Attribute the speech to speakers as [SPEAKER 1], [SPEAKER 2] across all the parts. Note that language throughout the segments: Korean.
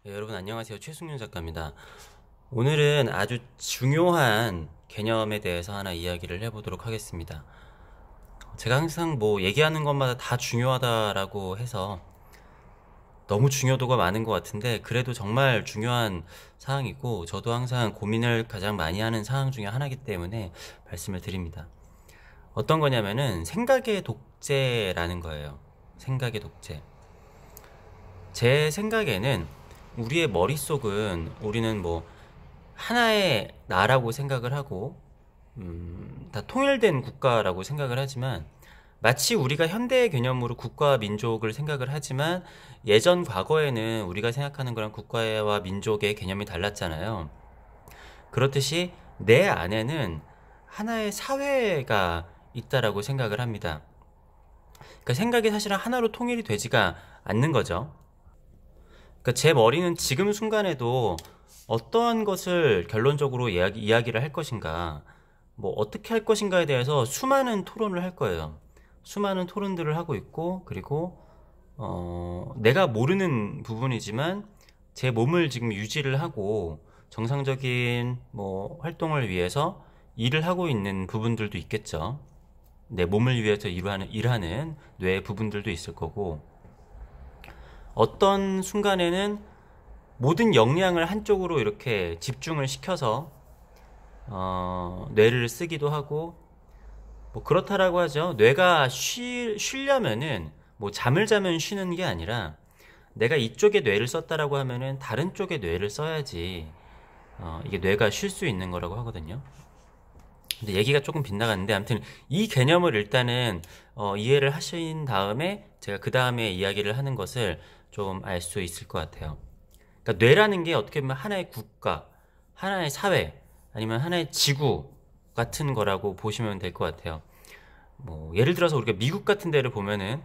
[SPEAKER 1] 네, 여러분 안녕하세요. 최승윤 작가입니다. 오늘은 아주 중요한 개념에 대해서 하나 이야기를 해보도록 하겠습니다. 제가 항상 뭐 얘기하는 것마다 다 중요하다라고 해서 너무 중요도가 많은 것 같은데 그래도 정말 중요한 사항이고 저도 항상 고민을 가장 많이 하는 사항 중에 하나이기 때문에 말씀을 드립니다. 어떤 거냐면은 생각의 독재라는 거예요. 생각의 독재. 제 생각에는 우리의 머릿속은 우리는 뭐 하나의 나라고 생각을 하고 다 통일된 국가라고 생각을 하지만 마치 우리가 현대의 개념으로 국가와 민족을 생각을 하지만 예전 과거에는 우리가 생각하는 거랑 국가와 민족의 개념이 달랐잖아요. 그렇듯이 내 안에는 하나의 사회가 있다라고 생각을 합니다. 그러니까 생각이 사실은 하나로 통일이 되지가 않는 거죠. 그러니까 제 머리는 지금 순간에도 어떠한 것을 결론적으로 이야기를 할 것인가, 뭐 어떻게 할 것인가에 대해서 수많은 토론을 할 거예요. 수많은 토론들을 하고 있고, 그리고 내가 모르는 부분이지만 제 몸을 지금 유지를 하고 정상적인 뭐 활동을 위해서 일을 하고 있는 부분들도 있겠죠. 내 몸을 위해서 일하는 뇌의 부분들도 있을 거고, 어떤 순간에는 모든 역량을 한쪽으로 이렇게 집중을 시켜서 뇌를 쓰기도 하고, 뭐 그렇다라고 하죠. 뇌가 쉬려면은 뭐 잠을 자면 쉬는 게 아니라 내가 이쪽에 뇌를 썼다라고 하면은 다른 쪽에 뇌를 써야지 이게 뇌가 쉴 수 있는 거라고 하거든요. 근데 얘기가 조금 빗나갔는데 아무튼 이 개념을 일단은 이해를 하신 다음에 제가 그 다음에 이야기를 하는 것을 좀 알 수 있을 것 같아요. 그러니까 뇌라는 게 어떻게 보면 하나의 국가, 하나의 사회, 아니면 하나의 지구 같은 거라고 보시면 될 것 같아요. 뭐 예를 들어서 우리가 미국 같은 데를 보면은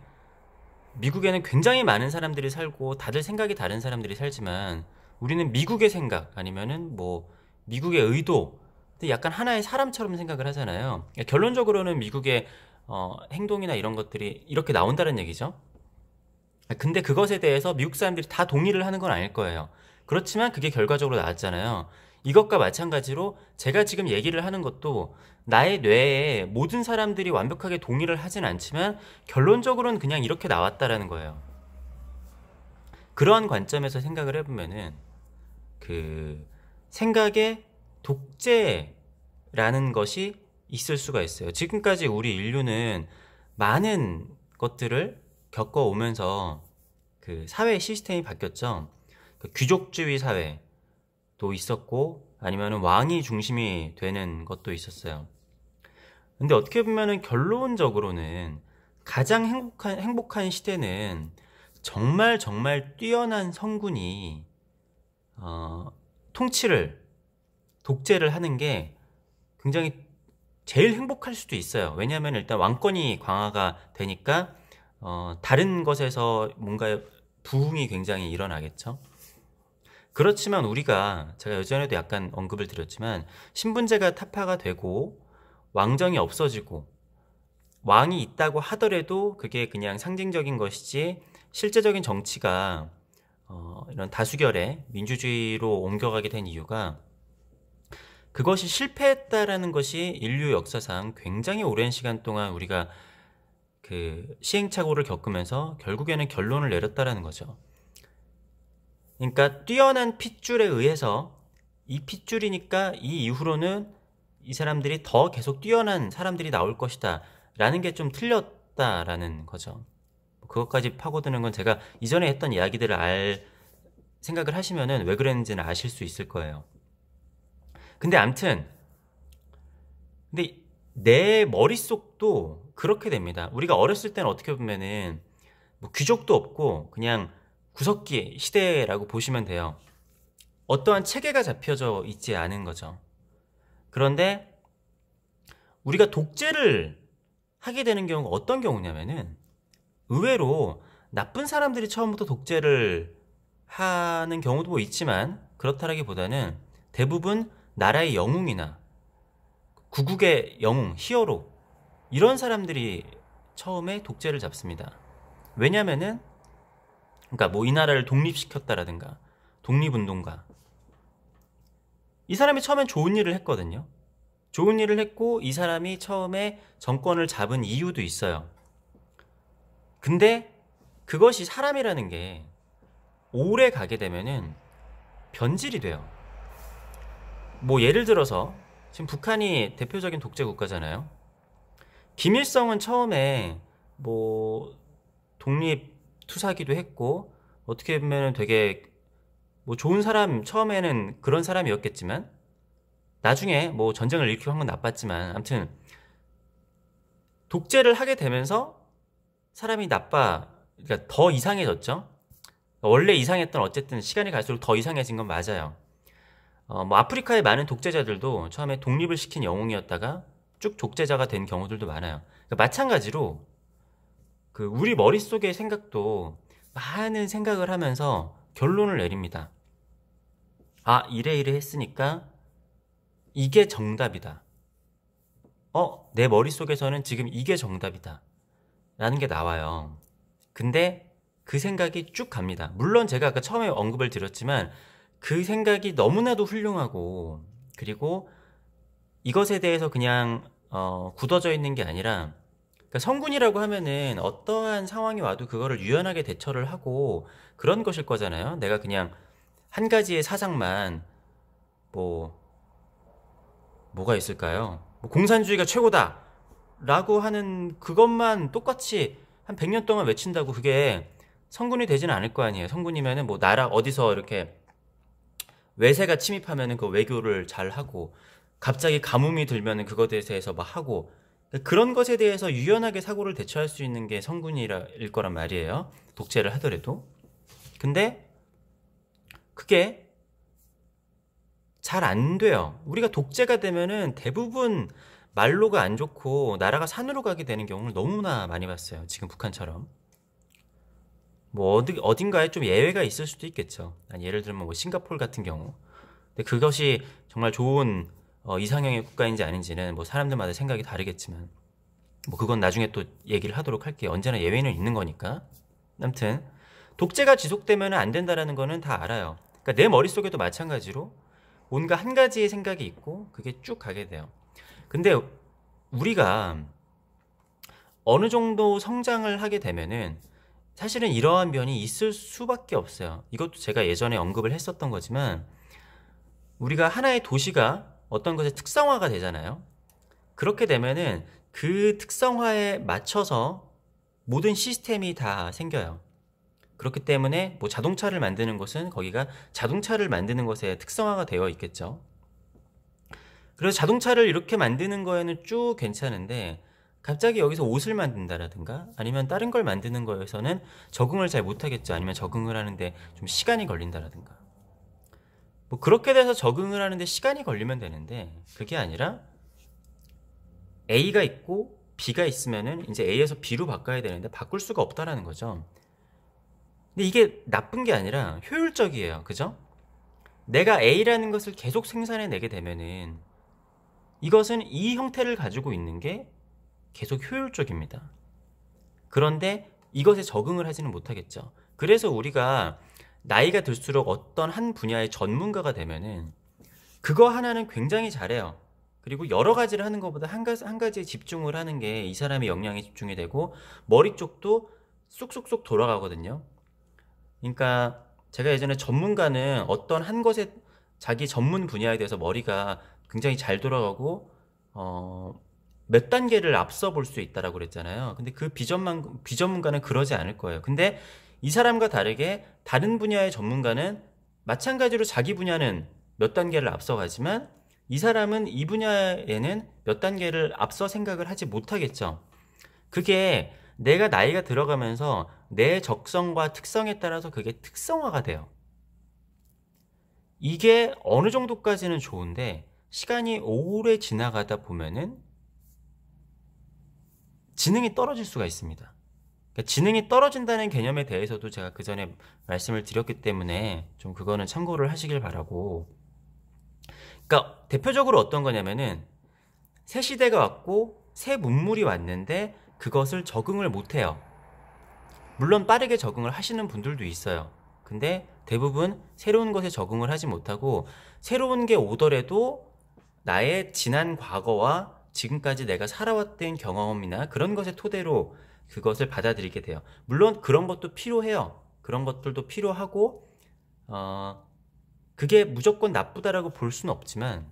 [SPEAKER 1] 미국에는 굉장히 많은 사람들이 살고 다들 생각이 다른 사람들이 살지만 우리는 미국의 생각 아니면은 뭐 미국의 의도 약간 하나의 사람처럼 생각을 하잖아요. 그러니까 결론적으로는 미국의 행동이나 이런 것들이 이렇게 나온다는 얘기죠. 근데 그것에 대해서 미국 사람들이 다 동의를 하는 건 아닐 거예요. 그렇지만 그게 결과적으로 나왔잖아요. 이것과 마찬가지로 제가 지금 얘기를 하는 것도 나의 뇌에 모든 사람들이 완벽하게 동의를 하진 않지만 결론적으로는 그냥 이렇게 나왔다라는 거예요. 그러한 관점에서 생각을 해보면은 그 생각의 독재라는 것이 있을 수가 있어요. 지금까지 우리 인류는 많은 것들을 겪어오면서 그 사회 시스템이 바뀌었죠. 그 귀족주의 사회도 있었고 아니면 왕이 중심이 되는 것도 있었어요. 근데 어떻게 보면은 결론적으로는 가장 행복한 시대는 정말 정말 뛰어난 성군이 통치를 독재를 하는 게 굉장히 제일 행복할 수도 있어요. 왜냐하면 일단 왕권이 강화가 되니까 다른 것에서 뭔가 부흥이 굉장히 일어나겠죠. 그렇지만 우리가 제가 예전에도 약간 언급을 드렸지만 신분제가 타파가 되고 왕정이 없어지고 왕이 있다고 하더라도 그게 그냥 상징적인 것이지 실제적인 정치가 이런 다수결의 민주주의로 옮겨가게 된 이유가 그것이 실패했다라는 것이 인류 역사상 굉장히 오랜 시간 동안 우리가 그 시행착오를 겪으면서 결국에는 결론을 내렸다라는 거죠. 그러니까 뛰어난 핏줄에 의해서 이 핏줄이니까 이 이후로는 이 사람들이 더 계속 뛰어난 사람들이 나올 것이다 라는 게 좀 틀렸다라는 거죠. 그것까지 파고드는 건 제가 이전에 했던 이야기들을 생각을 하시면은 왜 그랬는지는 아실 수 있을 거예요. 근데 암튼 근데 내 머릿속도 그렇게 됩니다. 우리가 어렸을 때는 어떻게 보면은 뭐 귀족도 없고 그냥 구석기 시대라고 보시면 돼요. 어떠한 체계가 잡혀져 있지 않은 거죠. 그런데 우리가 독재를 하게 되는 경우가 어떤 경우냐면은 의외로 나쁜 사람들이 처음부터 독재를 하는 경우도 뭐 있지만 그렇다라기보다는 대부분 나라의 영웅이나 구국의 영웅, 히어로 이런 사람들이 처음에 독재를 잡습니다. 왜냐면은 그러니까 뭐 이 나라를 독립시켰다라든가 독립운동가. 이 사람이 처음엔 좋은 일을 했거든요. 좋은 일을 했고 이 사람이 처음에 정권을 잡은 이유도 있어요. 근데 그것이 사람이라는 게 오래 가게 되면은 변질이 돼요. 뭐 예를 들어서 지금 북한이 대표적인 독재 국가잖아요. 김일성은 처음에 뭐 독립 투사기도 했고 어떻게 보면 되게 뭐 좋은 사람, 처음에는 그런 사람이었겠지만 나중에 뭐 전쟁을 일으키고 한 건 나빴지만 아무튼 독재를 하게 되면서 사람이 그러니까 더 이상해졌죠. 원래 이상했던 어쨌든 시간이 갈수록 더 이상해진 건 맞아요. 뭐 아프리카의 많은 독재자들도 처음에 독립을 시킨 영웅이었다가 쭉 독재자가 된 경우들도 많아요. 그러니까 마찬가지로 그 우리 머릿속의 생각도 많은 생각을 하면서 결론을 내립니다. 아, 이래 했으니까 이게 정답이다. 내 머릿속에서는 지금 이게 정답이다. 라는 게 나와요. 근데 그 생각이 쭉 갑니다. 물론 제가 아까 처음에 언급을 드렸지만 그 생각이 너무나도 훌륭하고 그리고 이것에 대해서 그냥 굳어져 있는 게 아니라 그러니까 성군이라고 하면은 어떠한 상황이 와도 그거를 유연하게 대처를 하고 그런 것일 거잖아요. 내가 그냥 한 가지의 사상만 뭐가 있을까요? 뭐 공산주의가 최고다 라고 하는 그것만 똑같이 한 100년 동안 외친다고 그게 성군이 되지는 않을 거 아니에요. 성군이면은 뭐 나라 어디서 이렇게 외세가 침입하면은 그 외교를 잘 하고 갑자기 가뭄이 들면은 그것에 대해서 막 하고 그런 것에 대해서 유연하게 사고를 대처할 수 있는 게 성군일 거란 말이에요. 독재를 하더라도. 근데 그게 잘 안 돼요. 우리가 독재가 되면은 대부분 말로가 안 좋고 나라가 산으로 가게 되는 경우를 너무나 많이 봤어요. 지금 북한처럼. 뭐 어딘가에 좀 예외가 있을 수도 있겠죠. 예를 들면 뭐 싱가포르 같은 경우. 근데 그것이 정말 좋은 이상형의 국가인지 아닌지는 뭐 사람들마다 생각이 다르겠지만 뭐 그건 나중에 또 얘기를 하도록 할게요. 언제나 예외는 있는 거니까. 아무튼 독재가 지속되면 안 된다라는 거는 다 알아요. 그러니까 내 머릿속에도 마찬가지로 뭔가 한 가지의 생각이 있고 그게 쭉 가게 돼요. 근데 우리가 어느 정도 성장을 하게 되면은 사실은 이러한 면이 있을 수밖에 없어요. 이것도 제가 예전에 언급을 했었던 거지만 우리가 하나의 도시가 어떤 것의 특성화가 되잖아요. 그렇게 되면은 그 특성화에 맞춰서 모든 시스템이 다 생겨요. 그렇기 때문에 뭐 자동차를 만드는 곳은 거기가 자동차를 만드는 것에 특성화가 되어 있겠죠. 그래서 자동차를 이렇게 만드는 거에는 쭉 괜찮은데 갑자기 여기서 옷을 만든다라든가 아니면 다른 걸 만드는 거에서는 적응을 잘 못하겠죠. 아니면 적응을 하는데 좀 시간이 걸린다라든가. 뭐 그렇게 돼서 적응을 하는데 시간이 걸리면 되는데 그게 아니라 A가 있고 B가 있으면은 이제 A에서 B로 바꿔야 되는데 바꿀 수가 없다라는 거죠. 근데 이게 나쁜 게 아니라 효율적이에요. 그죠? 내가 A라는 것을 계속 생산해내게 되면은 이것은 이 형태를 가지고 있는 게 계속 효율적입니다. 그런데 이것에 적응을 하지는 못하겠죠. 그래서 우리가 나이가 들수록 어떤 한 분야의 전문가가 되면은 그거 하나는 굉장히 잘해요. 그리고 여러 가지를 하는 것보다 한 가지에 집중을 하는 게 이 사람의 역량에 집중이 되고 머리 쪽도 쏙쏙쏙 돌아가거든요. 그러니까 제가 예전에 전문가는 어떤 한 것에 자기 전문 분야에 대해서 머리가 굉장히 잘 돌아가고 몇 단계를 앞서 볼 수 있다라고 그랬잖아요. 근데 그 비전문가는 그러지 않을 거예요. 근데 이 사람과 다르게 다른 분야의 전문가는 마찬가지로 자기 분야는 몇 단계를 앞서가지만 이 사람은 이 분야에는 몇 단계를 앞서 생각을 하지 못하겠죠. 그게 내가 나이가 들어가면서 내 적성과 특성에 따라서 그게 특성화가 돼요. 이게 어느 정도까지는 좋은데 시간이 오래 지나가다 보면은 지능이 떨어질 수가 있습니다. 그러니까 지능이 떨어진다는 개념에 대해서도 제가 그 전에 말씀을 드렸기 때문에 좀 그거는 참고를 하시길 바라고. 그러니까 대표적으로 어떤 거냐면은 새 시대가 왔고 새 문물이 왔는데 그것을 적응을 못해요. 물론 빠르게 적응을 하시는 분들도 있어요. 근데 대부분 새로운 것에 적응을 하지 못하고 새로운 게 오더라도 나의 지난 과거와 지금까지 내가 살아왔던 경험이나 그런 것의 토대로 그것을 받아들이게 돼요. 물론 그런 것도 필요해요. 그런 것들도 필요하고 그게 무조건 나쁘다라고 볼 수는 없지만,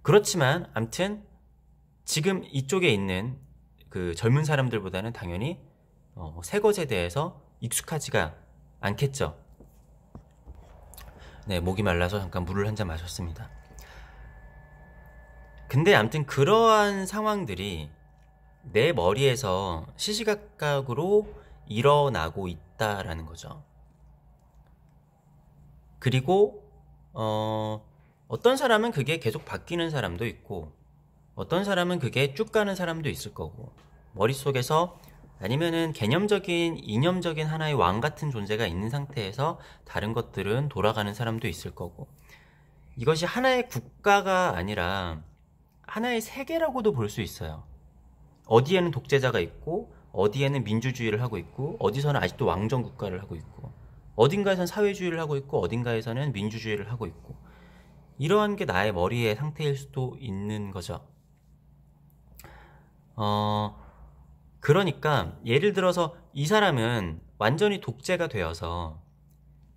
[SPEAKER 1] 그렇지만 암튼 지금 이쪽에 있는 그 젊은 사람들보다는 당연히 새 것에 대해서 익숙하지가 않겠죠. 네, 목이 말라서 잠깐 물을 한 잔 마셨습니다. 근데 암튼 그러한 상황들이 내 머리에서 시시각각으로 일어나고 있다라는 거죠. 그리고 어떤 사람은 그게 계속 바뀌는 사람도 있고, 어떤 사람은 그게 쭉 가는 사람도 있을 거고, 머릿속에서 아니면은 개념적인 이념적인 하나의 왕 같은 존재가 있는 상태에서 다른 것들은 돌아가는 사람도 있을 거고, 이것이 하나의 국가가 아니라 하나의 세계라고도 볼 수 있어요. 어디에는 독재자가 있고, 어디에는 민주주의를 하고 있고, 어디서는 아직도 왕정 국가를 하고 있고, 어딘가에서는 사회주의를 하고 있고, 어딘가에서는 민주주의를 하고 있고, 이러한 게 나의 머리의 상태일 수도 있는 거죠. 그러니까 예를 들어서 이 사람은 완전히 독재가 되어서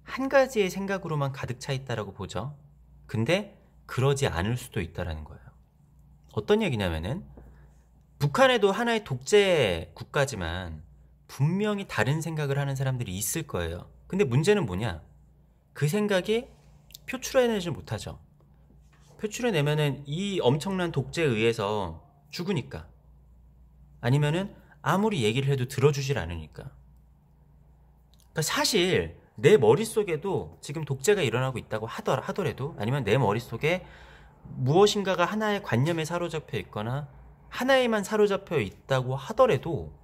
[SPEAKER 1] 한 가지의 생각으로만 가득 차 있다라고 보죠. 근데 그러지 않을 수도 있다라는 거예요. 어떤 얘기냐면은 북한에도 하나의 독재 국가지만 분명히 다른 생각을 하는 사람들이 있을 거예요. 근데 문제는 뭐냐? 그 생각이 표출해내지 못하죠. 표출해내면은 이 엄청난 독재에 의해서 죽으니까. 아니면은 아무리 얘기를 해도 들어주질 않으니까. 그러니까 사실 내 머릿속에도 지금 독재가 일어나고 있다고 하더라도, 아니면 내 머릿속에 무엇인가가 하나의 관념에 사로잡혀 있거나 하나에만 사로잡혀 있다고 하더라도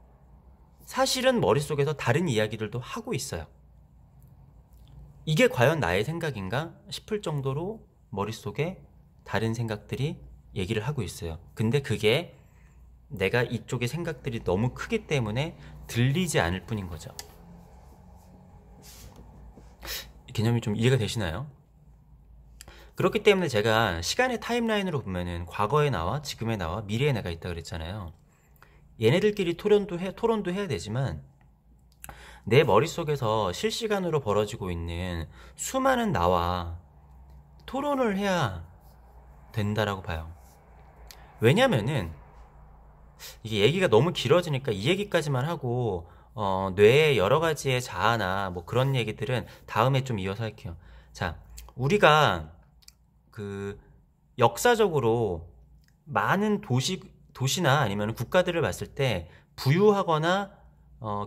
[SPEAKER 1] 사실은 머릿속에서 다른 이야기들도 하고 있어요. 이게 과연 나의 생각인가 싶을 정도로 머릿속에 다른 생각들이 얘기를 하고 있어요. 근데 그게 내가 이쪽의 생각들이 너무 크기 때문에 들리지 않을 뿐인 거죠. 개념이 좀 이해가 되시나요? 그렇기 때문에 제가 시간의 타임라인으로 보면은 과거에 나와, 지금에 나와, 미래에 내가 있다 그랬잖아요. 얘네들끼리 토론도 해야 되지만 내 머릿속에서 실시간으로 벌어지고 있는 수많은 나와 토론을 해야 된다라고 봐요. 왜냐면은 이게 얘기가 너무 길어지니까 이 얘기까지만 하고 뇌의 여러 가지의 자아나 뭐 그런 얘기들은 다음에 좀 이어서 할게요. 자, 우리가 그 역사적으로 많은 도시나 아니면 국가들을 봤을 때 부유하거나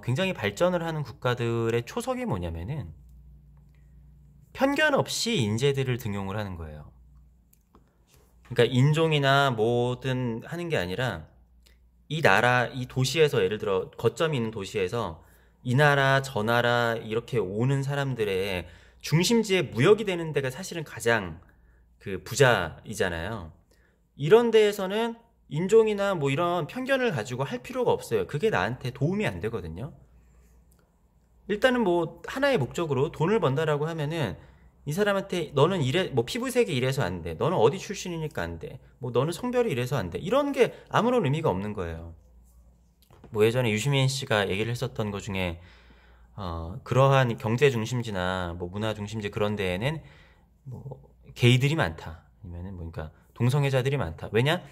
[SPEAKER 1] 굉장히 발전을 하는 국가들의 초석이 뭐냐면은 편견 없이 인재들을 등용을 하는 거예요. 그러니까 인종이나 뭐든 하는 게 아니라 이 나라, 이 도시에서, 예를 들어 거점이 있는 도시에서 이 나라 저 나라 이렇게 오는 사람들의 중심지에 무역이 되는 데가 사실은 가장 그 부자이잖아요. 이런 데에서는 인종이나 뭐 이런 편견을 가지고 할 필요가 없어요. 그게 나한테 도움이 안 되거든요. 일단은 뭐 하나의 목적으로 돈을 번다라고 하면은 이 사람한테 너는 이래, 뭐 피부색이 이래서 안 돼, 너는 어디 출신이니까 안 돼, 뭐 너는 성별이 이래서 안 돼, 이런 게 아무런 의미가 없는 거예요. 뭐 예전에 유시민 씨가 얘기를 했었던 것 중에 그러한 경제 중심지나 뭐 문화 중심지 그런 데에는 뭐 게이들이 많다, 아니면은 뭐 그러니까 동성애자들이 많다. 왜냐?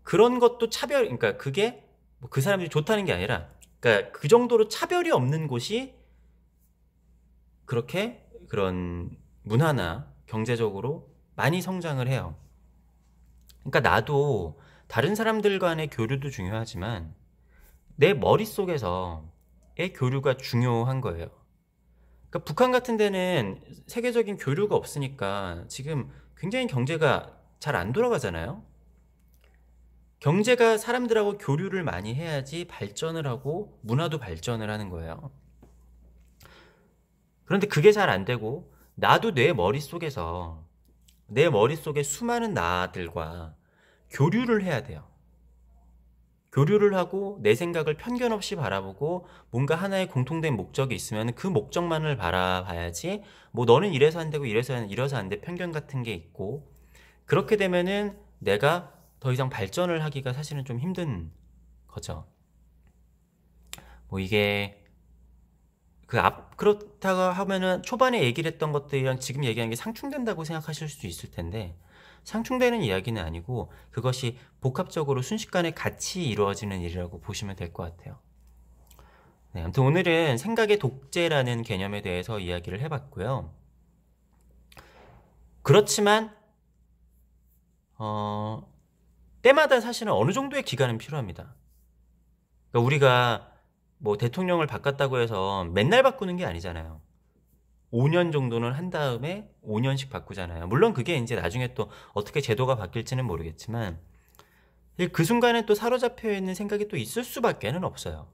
[SPEAKER 1] 그런 것도 차별, 그러니까 그게 뭐 그 사람들이 좋다는 게 아니라, 그러니까 그 정도로 차별이 없는 곳이 그렇게 그런 문화나 경제적으로 많이 성장을 해요. 그러니까 나도 다른 사람들 간의 교류도 중요하지만 내 머릿속에서의 교류가 중요한 거예요. 그러니까 북한 같은 데는 세계적인 교류가 없으니까 지금 굉장히 경제가 잘 안 돌아가잖아요. 경제가 사람들하고 교류를 많이 해야지 발전을 하고 문화도 발전을 하는 거예요. 그런데 그게 잘 안 되고 나도 내 머릿속에서 내 머릿속에 수많은 나들과 교류를 해야 돼요. 교류를 하고 내 생각을 편견 없이 바라보고 뭔가 하나의 공통된 목적이 있으면 그 목적만을 바라봐야지, 뭐 너는 이래서 안 되고 이래서 안 돼, 편견 같은 게 있고, 그렇게 되면은 내가 더 이상 발전을 하기가 사실은 좀 힘든 거죠. 뭐 이게 그렇다고 하면은 초반에 얘기를 했던 것들이랑 지금 얘기하는 게 상충된다고 생각하실 수도 있을 텐데, 상충되는 이야기는 아니고 그것이 복합적으로 순식간에 같이 이루어지는 일이라고 보시면 될 것 같아요. 네, 아무튼 오늘은 생각의 독재라는 개념에 대해서 이야기를 해봤고요. 그렇지만 때마다 사실은 어느 정도의 기간은 필요합니다. 그러니까 우리가 뭐 대통령을 바꿨다고 해서 맨날 바꾸는 게 아니잖아요. 5년 정도는 한 다음에 5년씩 바꾸잖아요. 물론 그게 이제 나중에 또 어떻게 제도가 바뀔지는 모르겠지만, 그 순간에 또 사로잡혀 있는 생각이 또 있을 수밖에는 없어요.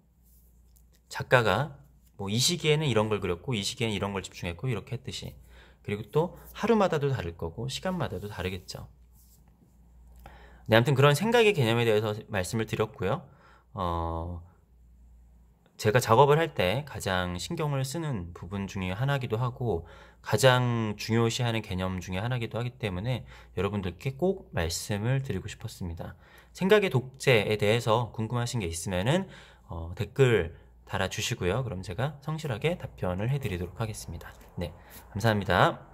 [SPEAKER 1] 작가가 뭐 이 시기에는 이런 걸 그렸고 이 시기에는 이런 걸 집중했고 이렇게 했듯이. 그리고 또 하루마다도 다를 거고 시간마다도 다르겠죠. 네, 아무튼 그런 생각의 개념에 대해서 말씀을 드렸고요. 제가 작업을 할 때 가장 신경을 쓰는 부분 중에 하나이기도 하고 가장 중요시하는 개념 중에 하나이기도 하기 때문에 여러분들께 꼭 말씀을 드리고 싶었습니다. 생각의 독재에 대해서 궁금하신 게 있으면은 댓글 달아주시고요. 그럼 제가 성실하게 답변을 해드리도록 하겠습니다. 네, 감사합니다.